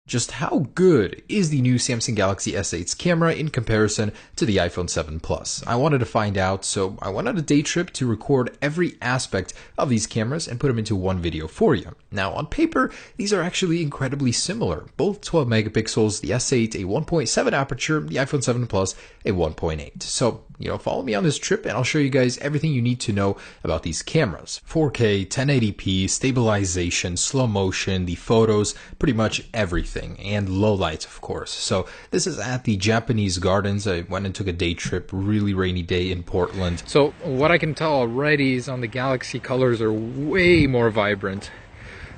Just how good is the new Samsung Galaxy S8's camera in comparison to the iPhone 7 Plus? I wanted to find out, so I went on a day trip to record every aspect of these cameras and put them into one video for you. Now, on paper, these are actually incredibly similar. Both 12 megapixels, the S8 a 1.7 aperture, the iPhone 7 Plus a 1.8. So, follow me on this trip and I'll show you guys everything you need to know about these cameras. 4K, 1080p, stabilization, slow motion, the photos, pretty much everything, and low light, of course. So this is at the Japanese gardens. I went and took a day trip, really rainy day in Portland. So what I can tell already is on the Galaxy, colors are way more vibrant.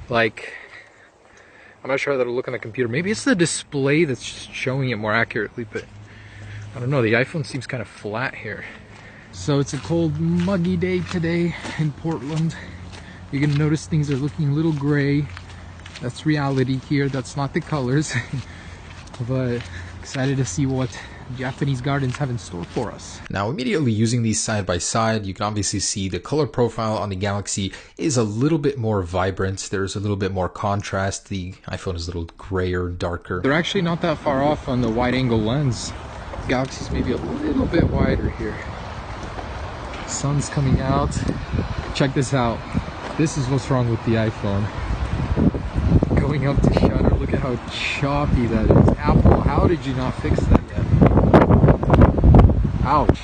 Like, I'm not sure how that'll look on the computer. Maybe it's the display that's just showing it more accurately, but I don't know, the iPhone seems kind of flat here. So it's a cold, muggy day today in Portland. You're gonna notice things are looking a little gray. That's reality here, that's not the colors. But excited to see what Japanese gardens have in store for us. Now, immediately using these side by side, you can obviously see the color profile on the Galaxy is a little bit more vibrant. There's a little bit more contrast. The iPhone is a little grayer, darker. They're actually not that far off on the wide angle lens. Galaxy's maybe a little bit wider here. Sun's coming out. Check this out. This is what's wrong with the iPhone. Going up to shutter, look at how choppy that is. Apple, how did you not fix that yet? Ouch.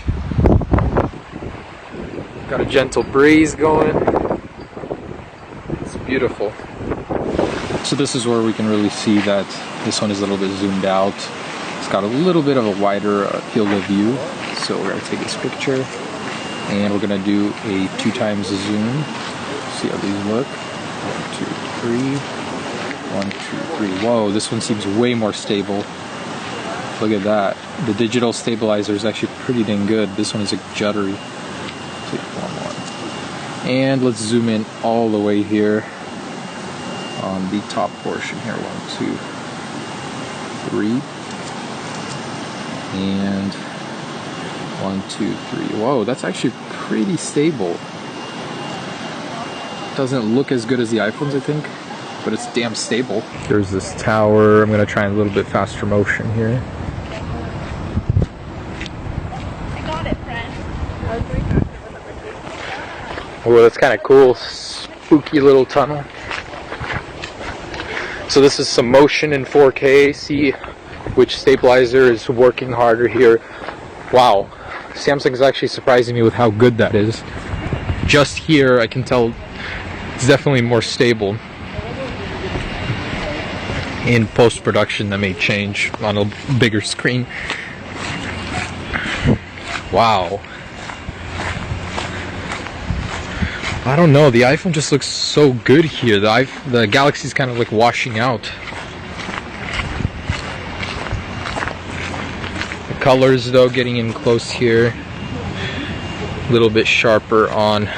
Got a gentle breeze going. It's beautiful. So this is where we can really see that this one is a little bit zoomed out. It's got a little bit of a wider field of view. So we're going to take this picture and we're going to do a 2x zoom. See how these look. 1, 2, 3. 1, 2, 3. Whoa, this one seems way more stable. Look at that. The digital stabilizer is actually pretty dang good. This one is like juddery. Take one more. And let's zoom in all the way here on the top portion here. 1, 2, 3. And 1, 2, 3. Whoa, that's actually pretty stable. Doesn't look as good as the iPhones, I think, but it's damn stable. There's this tower. I'm gonna try a little bit faster motion here. I got it, friend. I was doing that. Oh, that's kind of cool. Spooky little tunnel. So this is some motion in 4K. See which stabilizer is working harder here. Wow, Samsung's actually surprising me with how good that is. Just here, I can tell it's definitely more stable. In post-production, that may change on a bigger screen. Wow. I don't know, the iPhone just looks so good here. The Galaxy's kind of like washing out. The colors, though, getting in close here. A little bit sharper on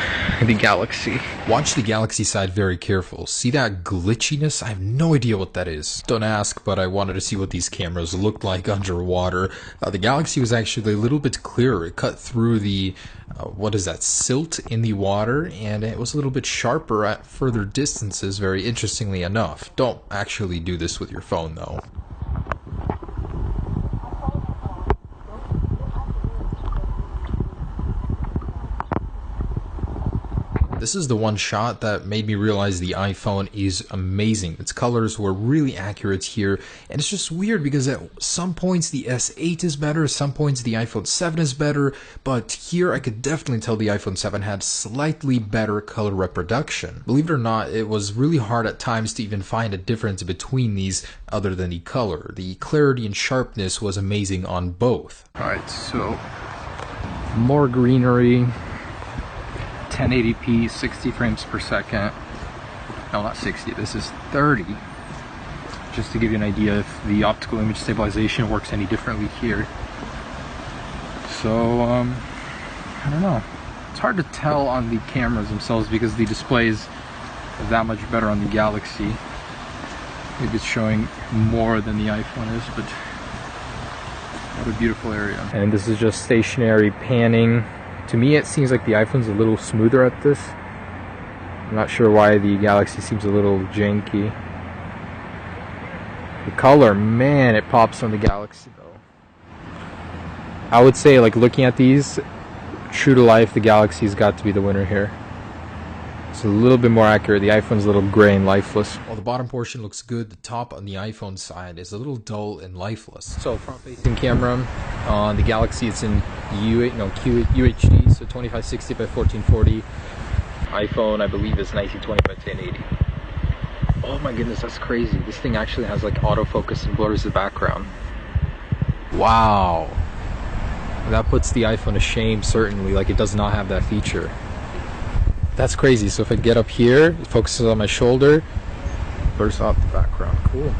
the Galaxy. Watch the Galaxy side very careful. See that glitchiness? I have no idea what that is. Don't ask, but I wanted to see what these cameras looked like underwater. The Galaxy was actually a little bit clearer. It cut through the, what is that, silt in the water, and it was a little bit sharper at further distances, very interestingly enough. Don't actually do this with your phone, though. This is the one shot that made me realize the iPhone is amazing. Its colors were really accurate here, and it's just weird because at some points the S8 is better, some points the iPhone 7 is better, but here I could definitely tell the iPhone 7 had slightly better color reproduction. Believe it or not, it was really hard at times to even find a difference between these other than the color. The clarity and sharpness was amazing on both. Alright, so more greenery. 1080p, 60 frames per second. No, not 60, this is 30. Just to give you an idea if the optical image stabilization works any differently here. So, I don't know. It's hard to tell on the cameras themselves because the display is that much better on the Galaxy. Maybe it's showing more than the iPhone is, but what a beautiful area. And this is just stationary panning. To me, it seems like the iPhone's a little smoother at this. I'm not sure why the Galaxy seems a little janky. The color, man, it pops on the Galaxy though. I would say, like, looking at these, true to life, the Galaxy's got to be the winner here. It's a little bit more accurate. The iPhone's a little gray and lifeless. While the bottom portion looks good, the top on the iPhone side is a little dull and lifeless. So front-facing camera on the Galaxy, it's in UHD, so 2560 by 1440. iPhone, I believe, is 1920 by 1080. Oh my goodness, that's crazy. This thing actually has like autofocus and blurs the background. Wow. That puts the iPhone to shame, certainly. Like, it does not have that feature. That's crazy. So if I get up here, it focuses on my shoulder, blurs out the background. Cool.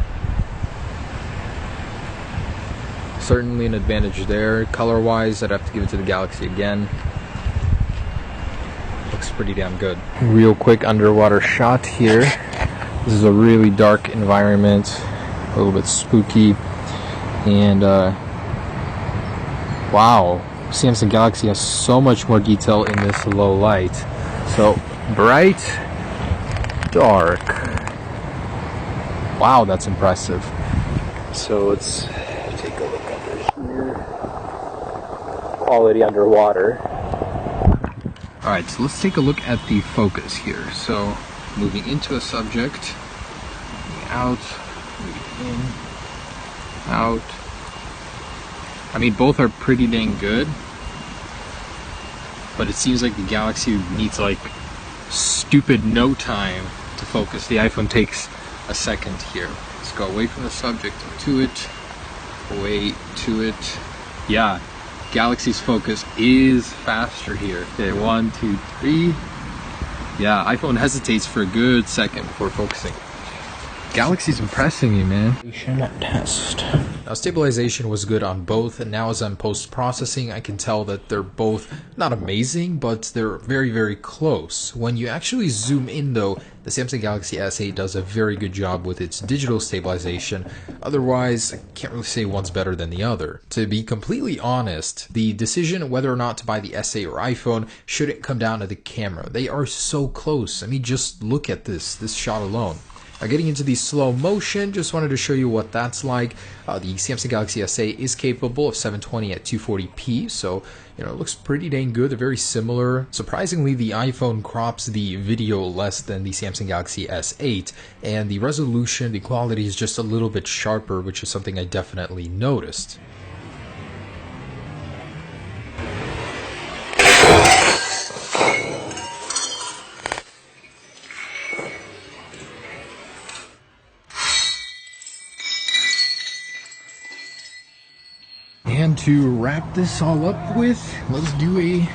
Certainly an advantage there. Color-wise, I'd have to give it to the Galaxy again. Looks pretty damn good. Real quick underwater shot here. This is a really dark environment, a little bit spooky, and wow, Samsung Galaxy has so much more detail in this low light. So bright, dark. Wow, that's impressive. So let's take a look under here. Quality underwater. Alright, so let's take a look at the focus here. So moving into a subject, moving out, moving in, out. I mean, both are pretty dang good, but it seems like the Galaxy needs like stupid no time to focus. The iPhone takes a second here. Let's go away from the subject to it, away to it. Yeah, Galaxy's focus is faster here. Okay, 1, 2, 3. Yeah, iPhone hesitates for a good second before focusing. Galaxy's impressing me, man. Test. Now, stabilization was good on both, and now as I'm post-processing, I can tell that they're both not amazing, but they're very, very close. When you actually zoom in, though, the Samsung Galaxy S8 does a very good job with its digital stabilization. Otherwise, I can't really say one's better than the other. To be completely honest, the decision whether or not to buy the S8 or iPhone shouldn't come down to the camera. They are so close. I mean, just look at this shot alone. Now, getting into the slow motion, just wanted to show you what that's like. The Samsung Galaxy S8 is capable of 720 at 240p, so it looks pretty dang good. They're very similar. Surprisingly, the iPhone crops the video less than the Samsung Galaxy S8, and the resolution, the quality is just a little bit sharper, which is something I definitely noticed. And to wrap this all up with, let's do a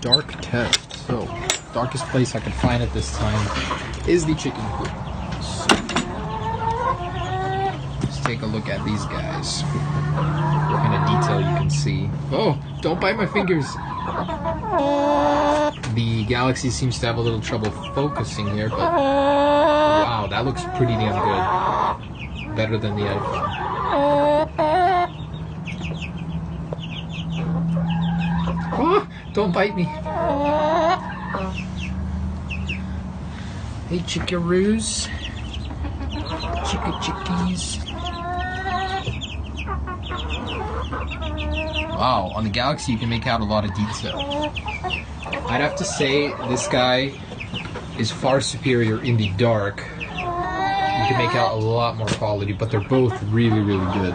dark test. So, darkest place I can find at this time is the chicken coop. So, let's take a look at these guys. What kind of detail you can see. Oh, don't bite my fingers. The Galaxy seems to have a little trouble focusing here, but wow, that looks pretty damn good. Better than the iPhone. Oh, don't bite me. Hey, chickaroos. Chickies. Wow, on the Galaxy you can make out a lot of detail. I'd have to say this guy is far superior in the dark. You can make out a lot more quality, but they're both really, really good.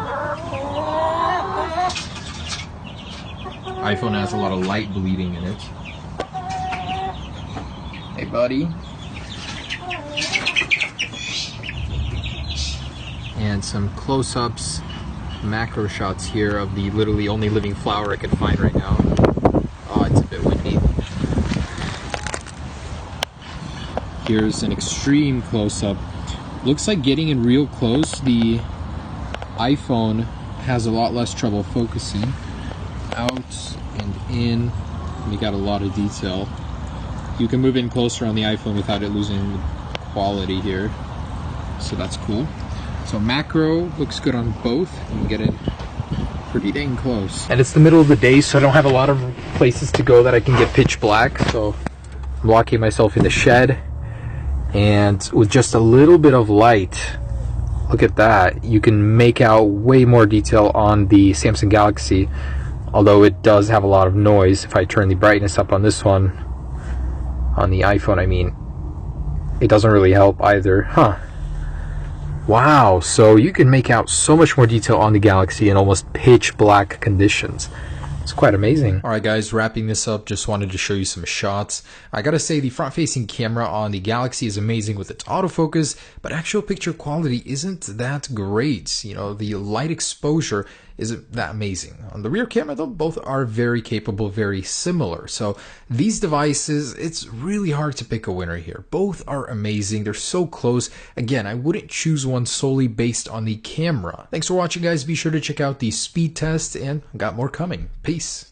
iPhone has a lot of light bleeding in it. Hey, buddy. And some close-ups, macro shots here of the literally only living flower I can find right now. Oh, it's a bit windy. Here's an extreme close-up. Looks like getting in real close, the iPhone has a lot less trouble focusing. Out and in, we got a lot of detail. You can move in closer on the iPhone without it losing quality here, so that's cool. So macro looks good on both. You can get it pretty dang close. And it's the middle of the day, so I don't have a lot of places to go that I can get pitch black, so I'm locking myself in the shed, and with just a little bit of light, Look at that. You can make out way more detail on the Samsung Galaxy, although it does have a lot of noise. If I turn the brightness up on this one, on the iPhone I mean, it doesn't really help either. Huh. Wow, so you can make out so much more detail on the Galaxy in almost pitch black conditions. It's quite amazing. Alright guys, wrapping this up, just wanted to show you some shots. I gotta say, the front-facing camera on the Galaxy is amazing with its autofocus, but actual picture quality isn't that great. You know, the light exposure isn't that amazing. On the rear camera though, both are very capable, very similar. So these devices, it's really hard to pick a winner here. Both are amazing. They're so close. Again, I wouldn't choose one solely based on the camera. Thanks for watching guys. Be sure to check out the speed test and got more coming. Peace.